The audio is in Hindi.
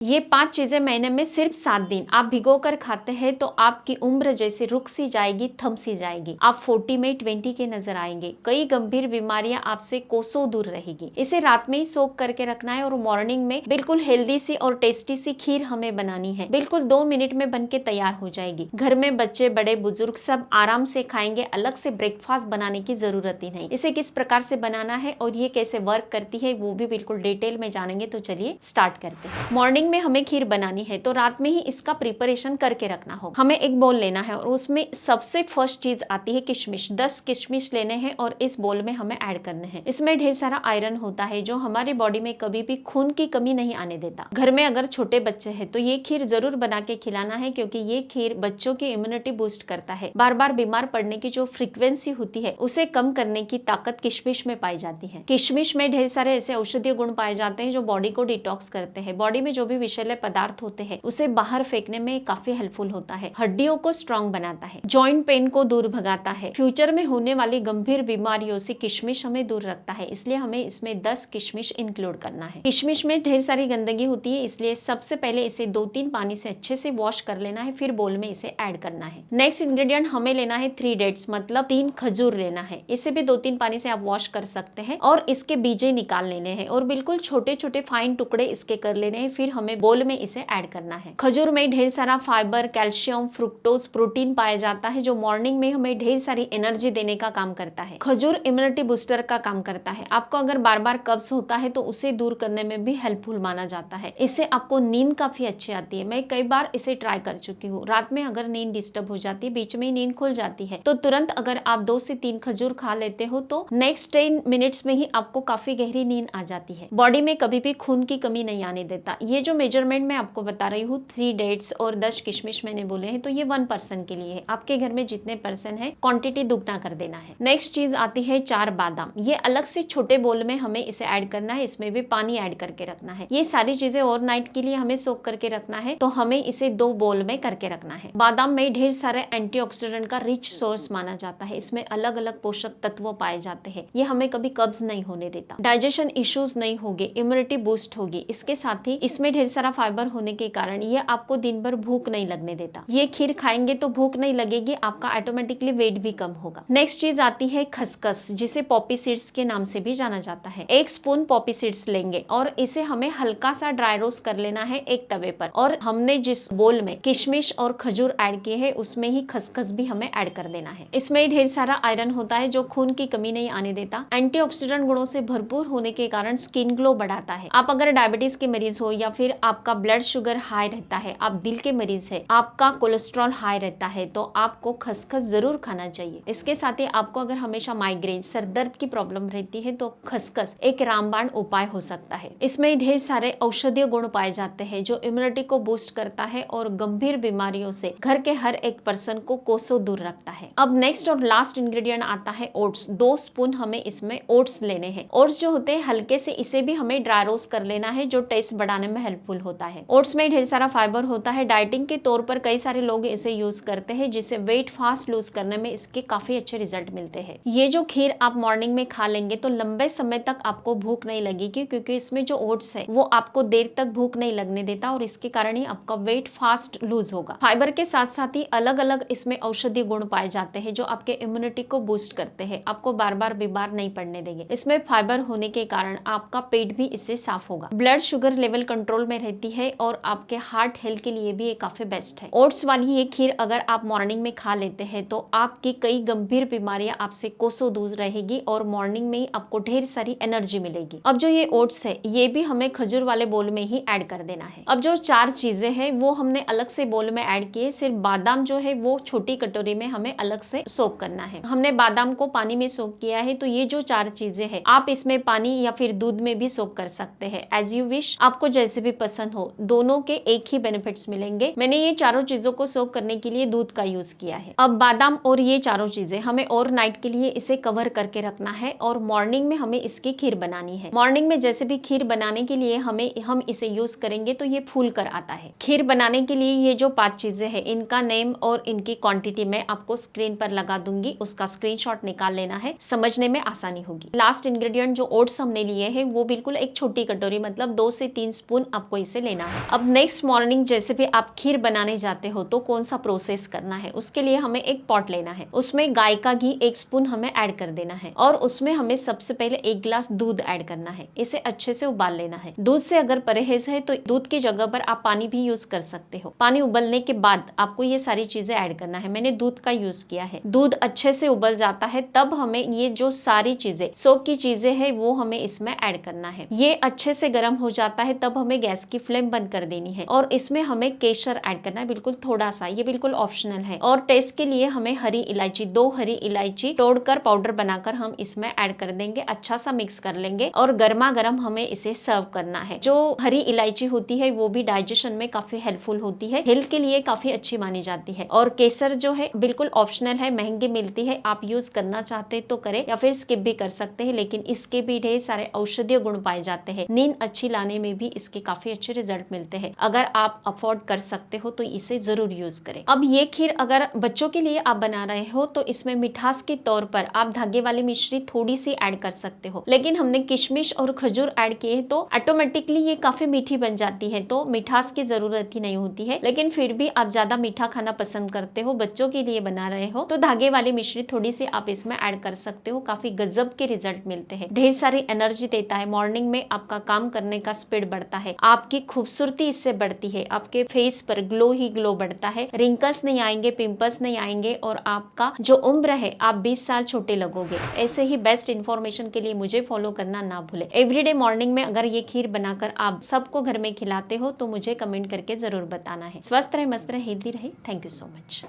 ये 5 चीजें महीने में सिर्फ 7 दिन आप भिगो कर खाते हैं तो आपकी उम्र जैसे रुक सी जाएगी, थम सी जाएगी। आप 40 में 20 के नजर आएंगे। कई गंभीर बीमारियां आपसे कोसों दूर रहेगी। इसे रात में ही सोक करके रखना है और मॉर्निंग में बिल्कुल हेल्दी सी और टेस्टी सी खीर हमें बनानी है। बिल्कुल 2 मिनट में बनके तैयार हो जाएगी। घर में बच्चे बड़े बुजुर्ग सब आराम से खाएंगे। अलग से ब्रेकफास्ट बनाने की जरूरत ही नहीं। इसे किस प्रकार से बनाना है और ये कैसे वर्क करती है वो भी बिल्कुल डिटेल में जानेंगे। तो चलिए स्टार्ट करते हैं। मॉर्निंग में हमें खीर बनानी है तो रात में ही इसका प्रिपरेशन करके रखना होगा। हमें एक बोल लेना है और उसमें सबसे फर्स्ट चीज आती है किशमिश। 10 किशमिश लेने हैं और इस बोल में हमें ऐड करने हैं। इसमें ढेर सारा आयरन होता है जो हमारी बॉडी में कभी भी खून की कमी नहीं आने देता। घर में अगर छोटे बच्चे हैं तो ये खीर जरूर बना के खिलाना है क्योंकि ये खीर बच्चों की इम्यूनिटी बूस्ट करता है। बार बार बीमार पड़ने की जो फ्रीक्वेंसी होती है उसे कम करने की ताकत किशमिश में पाई जाती है। किशमिश में ढेर सारे ऐसे औषधीय गुण पाए जाते हैं जो बॉडी को डिटॉक्स करते हैं। बॉडी में जो भी विषैले पदार्थ होते हैं उसे बाहर फेंकने में काफी हेल्पफुल होता है। हड्डियों को स्ट्रॉन्ग बनाता है। जॉइंट पेन को दूर भगाता है। फ्यूचर में होने वाली गंभीर बीमारियों से किशमिश हमें दूर रखता है। इसलिए हमें इसमें 10 किशमिश इंक्लूड करना है। किशमिश में ढेर सारी गंदगी होती है इसलिए सबसे पहले इसे 2-3 पानी से अच्छे से वॉश कर लेना है। फिर बोल में इसे ऐड करना है। नेक्स्ट इंग्रेडिएंट हमें लेना है 3 डेट्स मतलब 3 खजूर लेना है। इसे भी 2-3 पानी से आप वॉश कर सकते हैं और इसके बीजे निकाल लेने हैं और बिल्कुल छोटे छोटे फाइन टुकड़े इसके कर लेने हैं। फिर हमें बोल में इसे ऐड करना है। खजूर में ढेर सारा फाइबर, कैल्शियम, फ्रुक्टोज, प्रोटीन पाया जाता है जो मॉर्निंग में हमें ढेर सारी एनर्जी देने का काम करता है। खजूर इम्यूनिटी बूस्टर का काम करता है। आपको अगर बार बार कब्ज होता है तो उसे दूर करने में भी हेल्पफुल माना जाता है। इससे आपको नींद काफी अच्छी आती है। मैं कई बार इसे ट्राई कर चुकी हूँ। रात में अगर नींद डिस्टर्ब हो जाती है, बीच में ही नींद खुल जाती है तो तुरंत अगर आप 2 से 3 खजूर खा लेते हो तो नेक्स्ट 10 मिनट्स में ही आपको काफी गहरी नींद आ जाती है। बॉडी में कभी भी खून की कमी नहीं आने देता। ये जो मेजरमेंट मैं आपको बता रही हूँ 3 डेट्स और 10 किशमिश मैंने बोले हैं तो ये 1 पर्सन के लिए है। आपके घर में जितने पर्सन है क्वांटिटी दुगना कर देना है। नेक्स्ट चीज आती है 4 बादाम। ये अलग से छोटे बोल में हमें इसे ऐड करना है। इसमें भी पानी ऐड करके रखना है। ये सारी चीजें ओवरनाइट के लिए हमें सोक करके रखना है तो हमें इसे 2 बोल में करके रखना है। बादाम में ढेर सारे एंटीऑक्सीडेंट का रिच सोर्स माना जाता है। इसमें अलग अलग पोषक तत्व पाए जाते हैं। ये हमें कभी कब्ज नहीं होने देता। डाइजेशन इश्यूज नहीं होंगे, इम्यूनिटी बूस्ट होगी। इसके साथ ही इसमें ढेर सारा फाइबर होने के कारण ये आपको दिन भर भूख नहीं लगने देता। ये खीर खाएंगे तो भूख नहीं लगेगी, आपका ऑटोमेटिकली वेट भी कम होगा। नेक्स्ट चीज आती है खसखस जिसे पॉपी सीड्स के नाम से भी जाना जाता है। 1 स्पून पॉपी सीड्स लेंगे और इसे हमें हल्का सा ड्राई रोस्ट कर लेना है एक तवे पर। और हमने जिस बोल में किशमिश और खजूर ऐड किए हैं उसमें ही खसखस भी हमें ऐड कर देना है। इसमें ढेर सारा आयरन होता है जो खून की कमी नहीं आने देता। एंटीऑक्सीडेंट गुणों से भरपूर होने के कारण स्किन ग्लो बढ़ाता है। आप अगर डायबिटीज के मरीज हो या फिर आपका ब्लड शुगर हाई रहता है, आप दिल के मरीज है, आपका कोलेस्ट्रॉल हाई रहता है तो आपको खसखस जरूर खाना चाहिए। इसके साथ ही आपको अगर हमेशा माइग्रेन, सर दर्द की प्रॉब्लम रहती है तो खसखस एक रामबाण उपाय हो सकता है। इसमें ढेर सारे औषधीय गुण पाए जाते हैं जो इम्यूनिटी को बूस्ट करता है और गंभीर बीमारियों से घर के हर एक पर्सन को कोसों दूर रखता है। अब नेक्स्ट और लास्ट इंग्रेडिएंट आता है ओट्स। 2 स्पून हमें इसमें ओट्स लेने हैं। ओट्स जो होते हैं हल्के से इसे भी हमें ड्राई रोस्ट कर लेना है जो टेस्ट बढ़ाने में हेल्पफुल होता है। ओट्स में ढेर सारा फाइबर होता है। डाइटिंग के तौर पर कई सारे लोग इसे यूज करते हैं जिससे वेट फास्ट लूज करने में इसके काफी अच्छे रिजल्ट मिलते हैं। ये जो खीर आप मॉर्निंग में खा लेंगे तो लंबे समय तक आपको भूख नहीं लगेगी क्योंकि इसमें जो ओट्स है वो आपको देर तक भूख नहीं लगने देता और इसके कारण ही आपका वेट फास्ट लूज होगा। फाइबर के साथ साथ ही अलग अलग इसमें औषधीय गुण पाए जाते हैं जो आपके इम्यूनिटी को बूस्ट करते हैं। आपको बार बार बीमार नहीं पड़ने देंगे। इसमें फाइबर होने के कारण आपका पेट भी इससे साफ होगा। ब्लड शुगर लेवल कंट्रोल में रहती है और आपके हार्ट हेल्थ के लिए भी ये काफी बेस्ट है। ओट्स वाली ये खीर अगर आप मॉर्निंग में खा लेते हैं तो आपकी कई गंभीर बीमारियां आपसे कोसों दूर रहेगी और मॉर्निंग में ही आपको ढेर सारी एनर्जी मिलेगी। अब जो ये ओट्स है ये भी हमें खजूर वाले बोल में ही ऐड कर देना है। अब जो 4 चीजें हैं वो हमने अलग से बोल में ऐड किए। सिर्फ बादाम जो है वो छोटी कटोरी में हमें अलग से सोक करना है। हमने बादाम को पानी में सोक किया है तो ये जो 4 चीजें हैं आप इसमें पानी या फिर दूध में भी सोक कर सकते हैं। एज यू विश, आपको जैसे भी पसंद हो। दोनों के एक ही बेनिफिट्स मिलेंगे। मैंने ये चारों चीजों को सोक करने के लिए दूध का यूज किया है। अब बादाम और ये चारों चीजें हमें ओवरनाइट के लिए इसे कवर करके रखना है और मॉर्निंग में हमें इसकी खीर बनानी है। मॉर्निंग में जैसे भी खीर बनाने के लिए हम इसे यूज करेंगे तो ये फूल कर आता है। खीर बनाने के लिए ये जो 5 चीजें हैं इनका नेम और इनकी क्वांटिटी मैं आपको स्क्रीन पर लगा दूंगी। उसका स्क्रीनशॉट निकाल लेना है, समझने में आसानी होगी। लास्ट इंग्रेडिएंट जो ओट्स हमने लिए हैं वो बिल्कुल एक छोटी कटोरी मतलब 2 से 3 स्पून आपको आपको इसे लेना है। अब नेक्स्ट मॉर्निंग जैसे भी आप खीर बनाने जाते हो तो कौन सा प्रोसेस करना है, उसके लिए हमें एक पॉट लेना है, उसमें गाय का घी 1 स्पून हमें ऐड कर देना है और उसमें हमें सबसे पहले 1 गिलास दूध ऐड करना है। इसे अच्छे से उबाल लेना है। दूध से अगर परहेज है तो दूध की जगह पर आप पानी भी यूज कर सकते हो। पानी उबलने के बाद आपको ये सारी चीजें ऐड करना है। मैंने दूध का यूज किया है। दूध अच्छे से उबल जाता है तब हमें ये जो सारी चीजें सोक की चीजें है वो हमें इसमें ऐड करना है। ये अच्छे से गर्म हो जाता है तब हमें गैस की फ्लेम बंद कर देनी है और इसमें हमें केसर ऐड करना है, बिल्कुल थोड़ा सा, ये बिल्कुल ऑप्शनल है। और टेस्ट के लिए हमें हरी इलायची, 2 हरी इलायची तोड़कर पाउडर बनाकर हम इसमें ऐड कर देंगे। अच्छा सा मिक्स कर लेंगे और गर्मा गर्म हमें इसे सर्व करना है। जो हरी इलायची होती है वो भी डाइजेशन में काफी हेल्पफुल होती है, हेल्थ के लिए काफी अच्छी मानी जाती है। और केसर जो है बिल्कुल ऑप्शनल है, महंगी मिलती है, आप यूज करना चाहते तो करें या फिर स्किप भी कर सकते हैं, लेकिन इसके भी ढेर सारे औषधीय गुण पाए जाते हैं। नींद अच्छी लाने में भी इसके काफी अच्छे रिजल्ट मिलते हैं। अगर आप अफोर्ड कर सकते हो तो इसे जरूर यूज करें। अब ये खीर अगर बच्चों के लिए आप बना रहे हो तो इसमें मिठास के तौर पर आप धागे वाली मिश्री थोड़ी सी ऐड कर सकते हो, लेकिन हमने किशमिश और खजूर ऐड किए तो ऑटोमेटिकली ये काफी मीठी बन जाती है, तो मिठास की जरूरत ही नहीं होती है। लेकिन फिर भी आप ज्यादा मीठा खाना पसंद करते हो, बच्चों के लिए बना रहे हो, तो धागे वाली मिश्री थोड़ी सी आप इसमें ऐड कर सकते हो। काफी गजब के रिजल्ट मिलते हैं, ढेर सारी एनर्जी देता है। मॉर्निंग में आपका काम करने का स्पीड बढ़ता है, आपकी खूबसूरती इससे बढ़ती है, आपके फेस पर ग्लो ही ग्लो बढ़ता है, रिंकल्स नहीं आएंगे, पिंपल्स नहीं आएंगे और आपका जो उम्र है आप 20 साल छोटे लगोगे। ऐसे ही बेस्ट इन्फॉर्मेशन के लिए मुझे फॉलो करना ना भूले। एवरीडे मॉर्निंग में अगर ये खीर बनाकर आप सबको घर में खिलाते हो तो मुझे कमेंट करके जरूर बताना है। स्वस्थ रहे, मस्त रहे, हेल्दी रहे। Thank you so much.